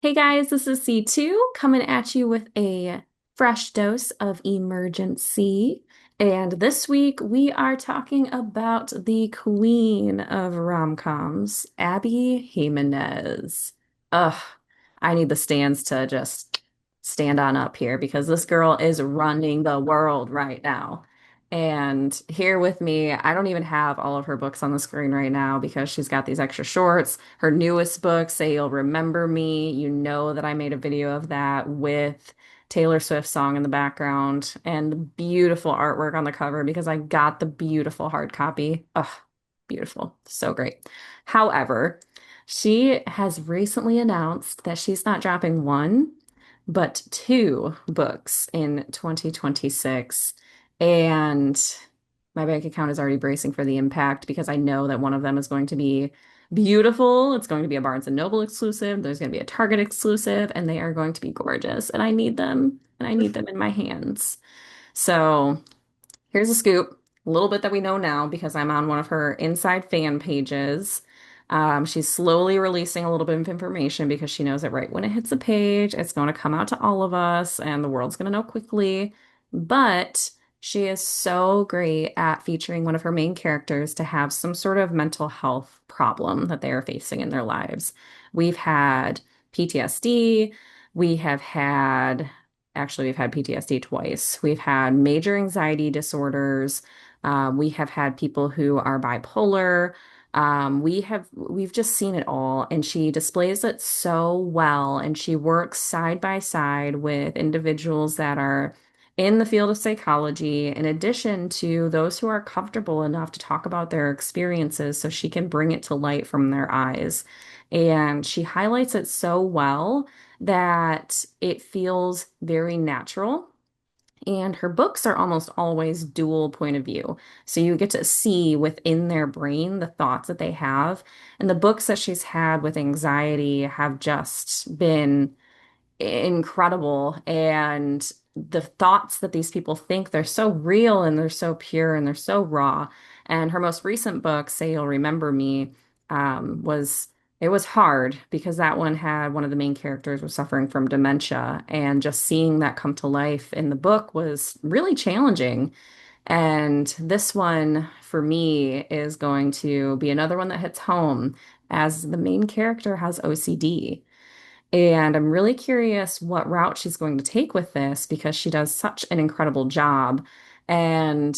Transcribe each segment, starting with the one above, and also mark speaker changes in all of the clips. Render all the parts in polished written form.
Speaker 1: Hey guys, this is C2 coming at you with a fresh dose of Emergency. And this week we are talking about the queen of rom-coms, Abby Jimenez. Ugh, I need the stands to just stand on up here because this girl is running the world right now. And here with me, I don't even have all of her books on the screen right now because she's got these extra shorts. Her newest book, Say You'll Remember Me, you know that I made a video of that with Taylor Swift's song in the background and the beautiful artwork on the cover because I got the beautiful hard copy. Ugh, beautiful. So great. However, she has recently announced that she's not dropping one, but two books in 2026. And my bank account is already bracing for the impact because I know that one of them is going to be beautiful. It's going to be a Barnes& and Noble exclusive. There's going to be a Target exclusive, and they are going to be gorgeous. And I need them, and I need them in my hands. So here's a scoop, a little bit that we know now because I'm on one of her inside fan pages. She's slowly releasing a little bit of information because she knows that right when it hits the page, it's going to come out to all of us and the world's going to know quickly. But she is so great at featuring one of her main characters to have some sort of mental health problem that they are facing in their lives. We've had PTSD, we have had Actually, we've had PTSD twice. We've had major anxiety disorders. We have had people who are bipolar. We've just seen it all, and she displays it so well. And she works side by side with individuals that are in the field of psychology, in addition to those who are comfortable enough to talk about their experiences so she can bring it to light from their eyes. And she highlights it so well that it feels very natural. And her books are almost always dual point of view. So you get to see within their brain the thoughts that they have. And the books that she's had with anxiety have just been incredible. And the thoughts that these people think, they're so real and they're so pure and they're so raw. And her most recent book, Say You'll Remember Me, was it was hard because that one had one of the main characters was suffering from dementia, and just seeing that come to life in the book was really challenging. And this one for me is going to be another one that hits home as the main character has OCD. And I'm really curious what route she's going to take with this because she does such an incredible job. And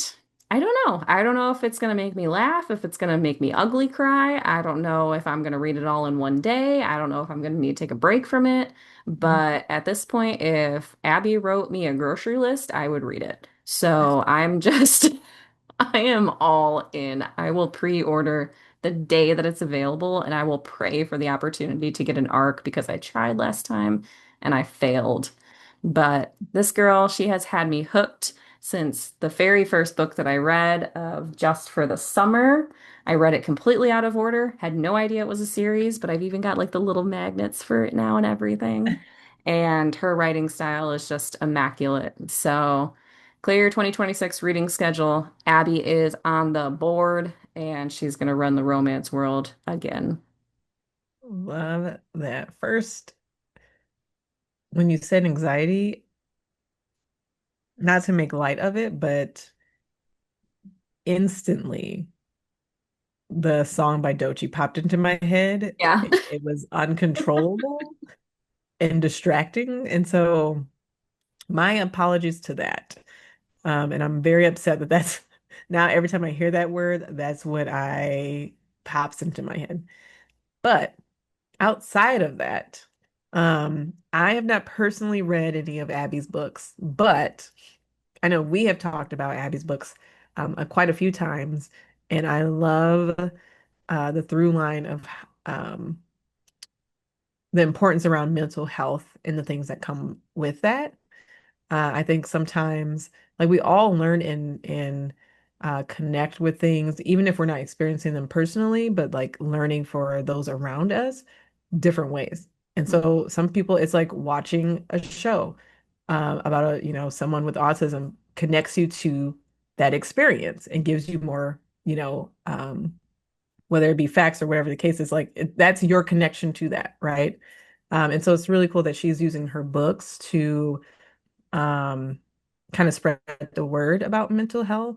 Speaker 1: I don't know. I don't know if it's going to make me laugh, if it's going to make me ugly cry. I don't know if I'm going to read it all in one day. I don't know if I'm going to need to take a break from it. But at this point, if Abby wrote me a grocery list, I would read it. So I'm just I am all in. I will pre-order the day that it's available, and I will pray for the opportunity to get an arc because I tried last time and I failed. But this girl, she has had me hooked since the very first book that I read of Just for the Summer. I read it completely out of order, had no idea it was a series, but I've even got like the little magnets for it now and everything. And her writing style is just immaculate. So, clear 2026 reading schedule. Abby is on the board and she's going to run the romance world again.
Speaker 2: Love that. First, when you said anxiety, not to make light of it, but instantly the song by Doechii popped into my head.
Speaker 1: Yeah.
Speaker 2: It was uncontrollable and distracting. And so my apologies to that. And I'm very upset that that's now every time I hear that word, that's what I pops into my head. But outside of that, I have not personally read any of Abby's books, but I know we have talked about Abby's books quite a few times, and I love the through line of um, the importance around mental health and the things that come with that. I think sometimes, like we all learn and connect with things, even if we're not experiencing them personally, but like learning for those around us different ways. And so some people, it's like watching a show about someone with autism connects you to that experience and gives you more, whether it be facts or whatever the case is, like that's your connection to that, right? And so it's really cool that she's using her books to um, kind of spread the word about mental health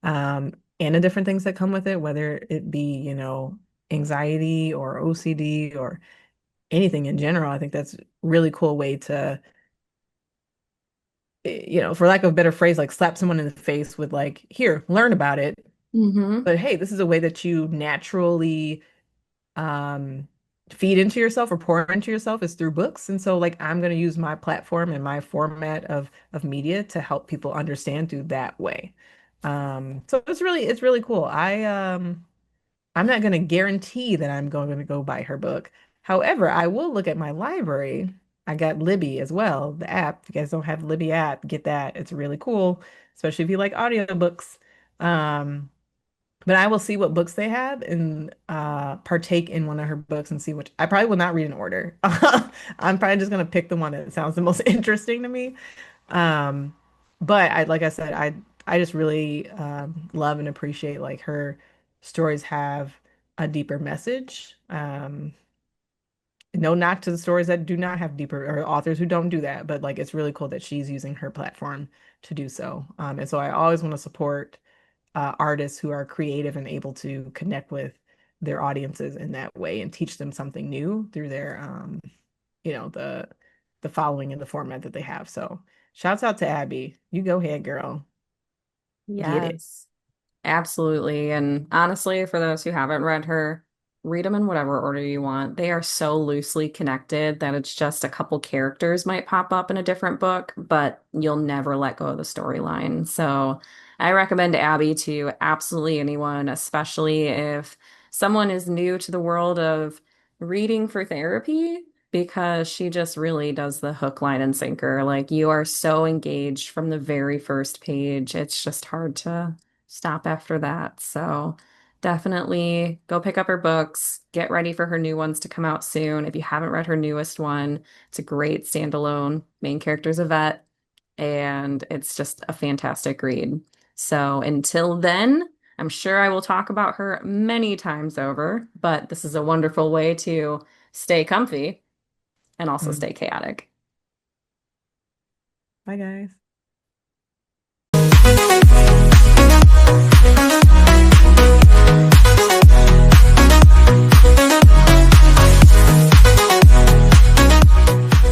Speaker 2: and the different things that come with it, whether it be, anxiety or OCD or anything in general. I think that's a really cool way to, for lack of a better phrase, like slap someone in the face with like, here, learn about it.
Speaker 1: Hmm.
Speaker 2: But hey, this is a way that you naturally um feed into yourself or pour into yourself is through books. And so like I'm going to use my platform and my format of media to help people understand through that way. So it's really cool. I'm not going to guarantee that I'm going to go buy her book. However, I will look at my library. I got Libby as well, the app. If you guys don't have Libby app, get that. It's really cool, especially if you like audiobooks. Um, but I will see what books they have and partake in one of her books and see which I probably will not read in order. I'm probably just gonna pick the one that sounds the most interesting to me. Um, but like I said, I just really love and appreciate like her stories have a deeper message. No knock to the stories that do not have deeper or authors who don't do that, but like it's really cool that she's using her platform to do so. And so I always want to support artists who are creative and able to connect with their audiences in that way and teach them something new through their the following and the format that they have. So shouts out to Abby. You go ahead, girl. Get it.
Speaker 1: Yes. Absolutely. And honestly, for those who haven't read her, read them in whatever order you want. They are so loosely connected that it's just a couple characters might pop up in a different book, but you'll never let go of the storyline. So I recommend Abby to absolutely anyone, especially if someone is new to the world of reading for therapy, because she just really does the hook, line, and sinker. Like you are so engaged from the very first page. It's just hard to stop after that. So definitely go pick up her books. Get ready for her new ones to come out soon. If you haven't read her newest one, it's a great standalone. Main character's a vet, and it's just a fantastic read. So until then, I'm sure I will talk about her many times over, but this is a wonderful way to stay comfy and also
Speaker 2: Mm.
Speaker 1: stay chaotic.
Speaker 2: Bye, guys.